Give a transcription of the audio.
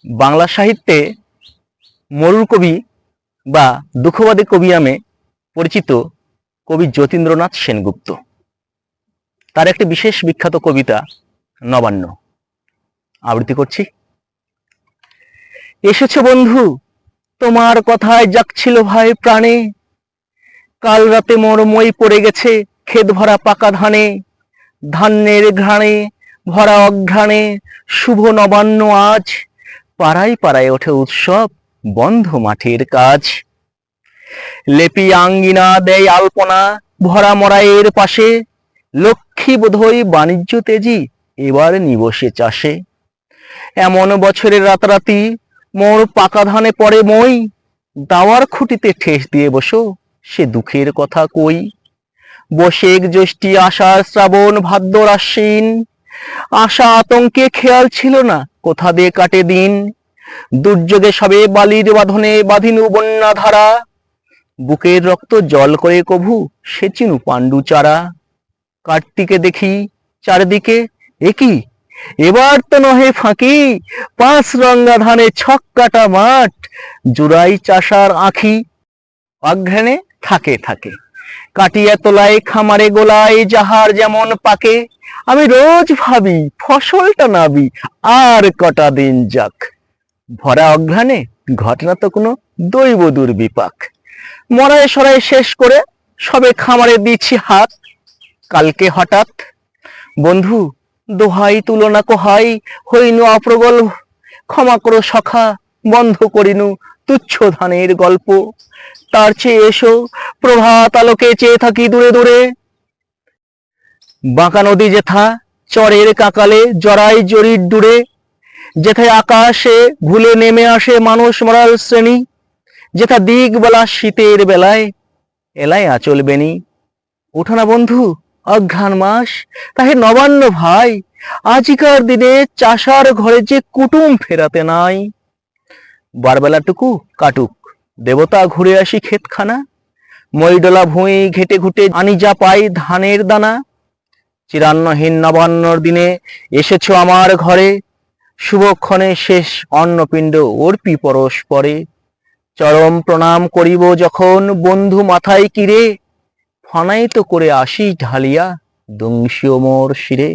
বাংলা সাহিত্যে মরুর কবি বা দুঃখবাদী কবি নামে পরিচিত কবি যতীন্দ্রনাথ সেনগুপ্ত। তার একটি বিশেষ বিখ্যাত কবিতা নবান্ন আবৃত্তি করছি। এসেছো বন্ধু, তোমার কথায় জাগছিল ভাই প্রাণে, কাল রাতে মোর মই পড়ে গেছে ক্ষেত ভরা পাকা ধানে, ধান্যের ঘ্রাণে ভরা অঘ্রাণে শুভ নবান্ন আজ, পাড়ায় পাড়ায় ওঠে উৎসব বন্ধ মাঠের কাজ। লেপি আঙ্গিনা দেয় আলপনা ভরা মরাইয়ের পাশে, লক্ষ্মী বোধই বাণিজ্য তেজি এবার নিবসে চাষে। এমন বছরের রাতারাতি মোর পাকা ধানে পড়ে মই, দাওয়ার খুঁটিতে ঠেস দিয়ে বসো সে দুঃখের কথা কই। বৈশাখ জ্যৈষ্ঠী আষাঢ় শ্রাবণ ভাদ্র আশ্বিন, আশা আতঙ্কে খেয়াল ছিল না কোথা দিয়ে কাটে দিন। দুর্যোগে সবে বালির বাঁধনে বাঁধিনু বন্যা ধারা, বুকের রক্ত জল করে কভু সেচিনু পাণ্ডু চারা। কার্তিকে দেখি চারিদিকে একই, এবার তো নহে ফাঁকি, পাঁচ রঙ্গা ধানে ছক কাটা মাঠ, জুড়াই চাষার আঁখি। অঘ্রাণে থাকে থাকে কাটিয়া তোলায় খামারে গোলায় যাহার যেমন পাকে, আমি রোজ ভাবি ফসলটা নাবি আর কটা দিন যাক। ভরা অঘ্রাণে ঘটনা তো কোনো দৈব দুর্বিপাক, মরায় সরাই শেষ করে সবে খামারে দিচ্ছি হাত। কালকে হঠাৎ বন্ধু দোহাই তুলনা কোহাই, হইনু অপ্রগল ক্ষমা করো সখা, বন্ধ করিনু তুচ্ছ ধানের গল্প। তার চেয়ে এসো প্রভাত আলোকে চেয়ে থাকি দূরে দূরে, বাঁকা নদী যেথা চরের কাকালে জড়াই জরির দূরে, যেথায় আকাশে ভুলে নেমে আসে মানুষ মরার শ্রেণী, যেথা দিক বেলা শীতের বেলায় এলাই আঁচল বেনি। ওঠো না বন্ধু অঘ্রাণ মাস, তাহে নবান্ন ভাই, আজিকার দিনে চাষার ঘরে যে কুটুম ফেরাতে নাই। বারবেলাটুকু কাটুক দেবতা ঘুরে আসি ক্ষেতখানা, মইডলা ভুঁই ঘেটে ঘুটে আনি যা পাই ধানের দানা। চিরান্নহীন নবান্নর দিনে এসেছো আমার ঘরে, শুভক্ষণে শেষ অন্নপিণ্ড অর্পি পরস্পরে। চরম প্রণাম করিব যখন বন্ধু মাথায় কিরে, ফনাইত করে আসি ঢালিয়া দংশীয় মোর শিরে।